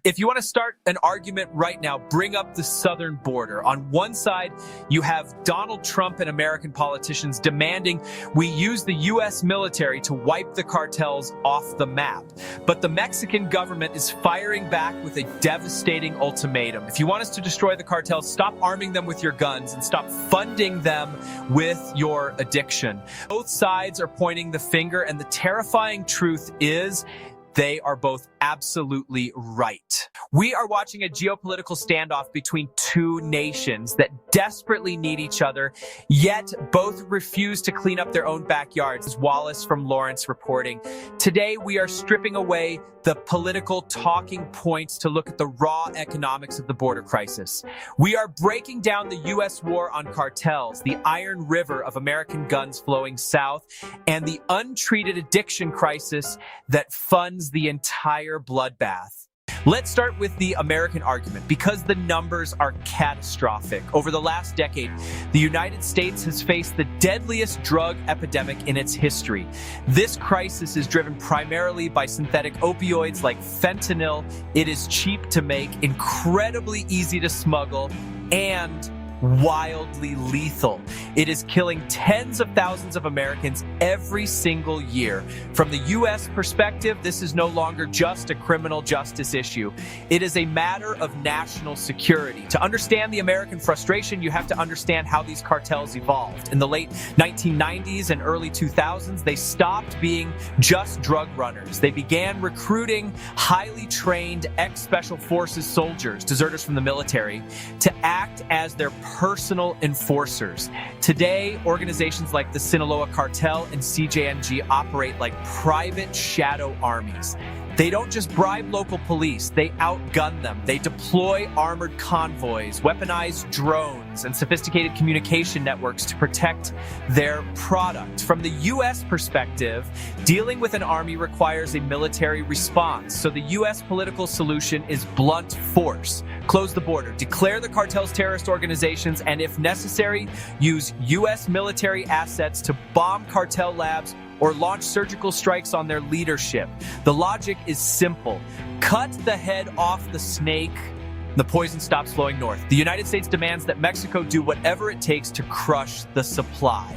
If you want to start an argument right now, bring up the southern border. On one side, you have Donald Trump and American politicians demanding we use the U.S. military to wipe the cartels off the map. But the Mexican government is firing back with a devastating ultimatum. If you want us to destroy the cartels, stop arming them with your guns and stop funding them with your addiction. Both sides are pointing the finger, and the terrifying truth is they are both absolutely right. We are watching a geopolitical standoff between two nations that desperately need each other, yet both refuse to clean up their own backyards. Wallace from Lawrence reporting. Today, we are stripping away the political talking points to look at the raw economics of the border crisis. We are breaking down the U.S. war on cartels, the Iron River of American guns flowing south, and the untreated addiction crisis that funds the entire bloodbath. Let's start with the American argument, because the numbers are catastrophic. Over the last decade, the United States has faced the deadliest drug epidemic in its history. This crisis is driven primarily by synthetic opioids like fentanyl. It is cheap to make, incredibly easy to smuggle, and wildly lethal. It is killing tens of thousands of Americans every single year. From the U.S. perspective, this is no longer just a criminal justice issue. It is a matter of national security. To understand the American frustration, you have to understand how these cartels evolved. In the late 1990s and early 2000s, they stopped being just drug runners. They began recruiting highly trained ex-special forces soldiers, deserters from the military, to act as their personal enforcers. Today, organizations like the Sinaloa Cartel and CJNG operate like private shadow armies. They don't just bribe local police, they outgun them. They deploy armored convoys, weaponized drones, and sophisticated communication networks to protect their product. From the U.S. perspective, dealing with an army requires a military response. So the U.S. political solution is blunt force. Close the border, declare the cartels terrorist organizations, and if necessary, use U.S. military assets to bomb cartel labs or launch surgical strikes on their leadership. The logic is simple. Cut the head off the snake, the poison stops flowing north. The United States demands that Mexico do whatever it takes to crush the supply.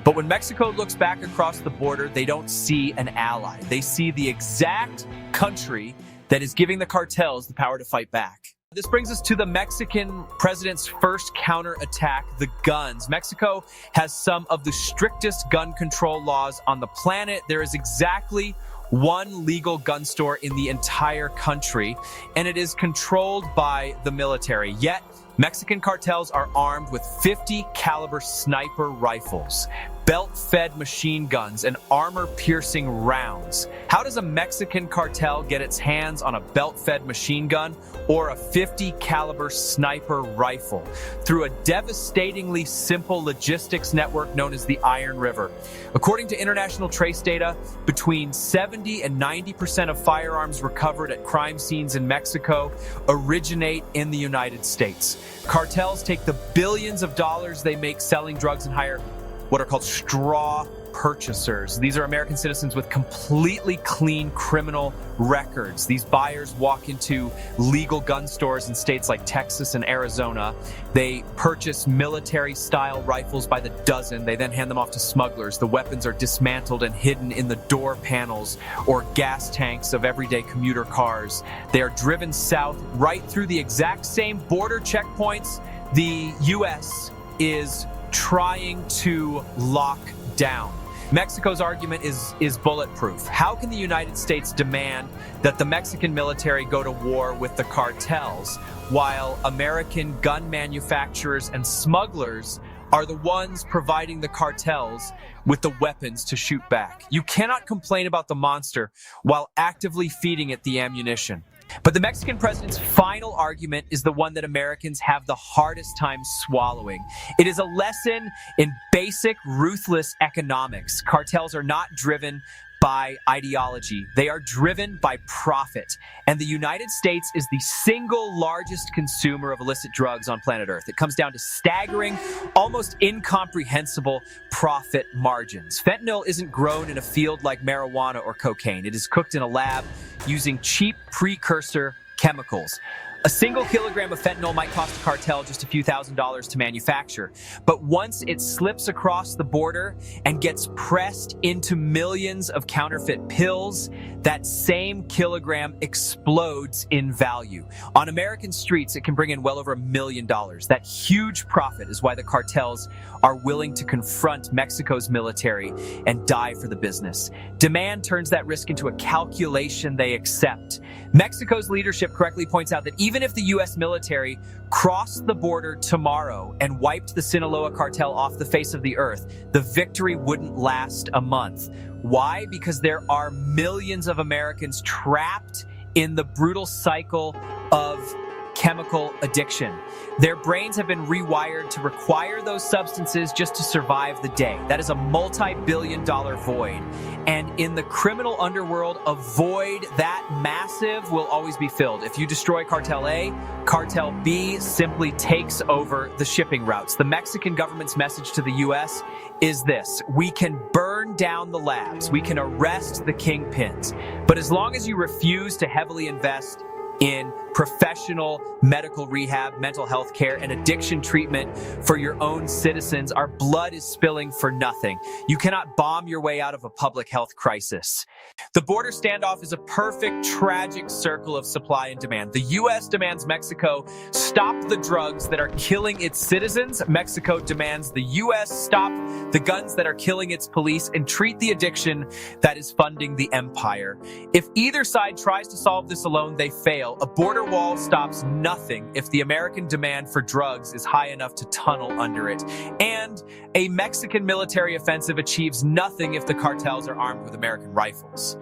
But when Mexico looks back across the border, they don't see an ally. They see the exact country that is giving the cartels the power to fight back. This brings us to the Mexican president's first counterattack, the guns. Mexico has some of the strictest gun control laws on the planet. There is exactly one legal gun store in the entire country, and it is controlled by the military. Yet, Mexican cartels are armed with 50 caliber sniper rifles, belt-fed machine guns, and armor-piercing rounds. How does a Mexican cartel get its hands on a belt-fed machine gun or a 50 caliber sniper rifle? Through a devastatingly simple logistics network known as the Iron River. According to international trace data, between 70 and 90% of firearms recovered at crime scenes in Mexico originate in the United States. Cartels take the billions of dollars they make selling drugs and hire what are called straw purchasers. These are American citizens with completely clean criminal records. These buyers walk into legal gun stores in states like Texas and Arizona. They purchase military-style rifles by the dozen. They then hand them off to smugglers. The weapons are dismantled and hidden in the door panels or gas tanks of everyday commuter cars. They are driven south right through the exact same border checkpoints the U.S. is trying to lock down. Mexico's argument is bulletproof. How can the United States demand that the Mexican military go to war with the cartels while American gun manufacturers and smugglers are the ones providing the cartels with the weapons to shoot back? You cannot complain about the monster while actively feeding it the ammunition. But the Mexican president's final argument is the one that Americans have the hardest time swallowing. It is a lesson in basic, ruthless economics. Cartels are not driven by ideology. They are driven by profit. And the United States is the single largest consumer of illicit drugs on planet Earth. It comes down to staggering, almost incomprehensible profit margins. Fentanyl isn't grown in a field like marijuana or cocaine. It is cooked in a lab using cheap precursor chemicals. A single kilogram of fentanyl might cost a cartel just a few $1,000s to manufacture, but once it slips across the border and gets pressed into millions of counterfeit pills, that same kilogram explodes in value. On American streets, it can bring in well over $1 million. That huge profit is why the cartels are willing to confront Mexico's military and die for the business. Demand turns that risk into a calculation they accept. Mexico's leadership correctly points out that even if the U.S. military crossed the border tomorrow and wiped the Sinaloa cartel off the face of the earth, the victory wouldn't last a month. Why? Because there are millions of Americans trapped in the brutal cycle of chemical addiction. Their brains have been rewired to require those substances just to survive the day. That is a multi-billion-dollar void. And in the criminal underworld, a void that massive will always be filled. If you destroy Cartel A, Cartel B simply takes over the shipping routes. The Mexican government's message to the U.S. is this: we can burn down the labs, we can arrest the kingpins, but as long as you refuse to heavily invest in professional medical rehab, mental health care, and addiction treatment for your own citizens, our blood is spilling for nothing. You cannot bomb your way out of a public health crisis. The border standoff is a perfect, tragic circle of supply and demand. The U.S. demands Mexico stop the drugs that are killing its citizens. Mexico demands the U.S. stop the guns that are killing its police and treat the addiction that is funding the empire. If either side tries to solve this alone, they fail. A border wall stops nothing if the American demand for drugs is high enough to tunnel under it. And a Mexican military offensive achieves nothing if the cartels are armed with American rifles.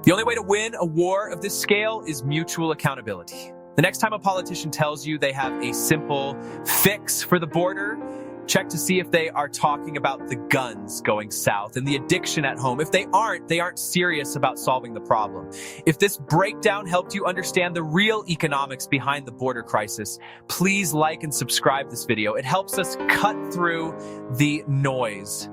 The only way to win a war of this scale is mutual accountability. The next time a politician tells you they have a simple fix for the border, check to see if they are talking about the guns going south and the addiction at home. If they aren't serious about solving the problem. If this breakdown helped you understand the real economics behind the border crisis, please like and subscribe this video. It helps us cut through the noise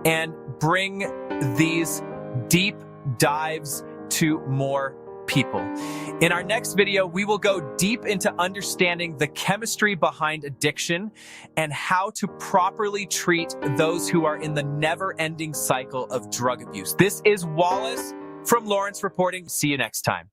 and bring these deep dives to more people. In our next video, we will go deep into understanding the chemistry behind addiction and how to properly treat those who are in the never-ending cycle of drug abuse. This is Wallace from Lawrence reporting. See you next time.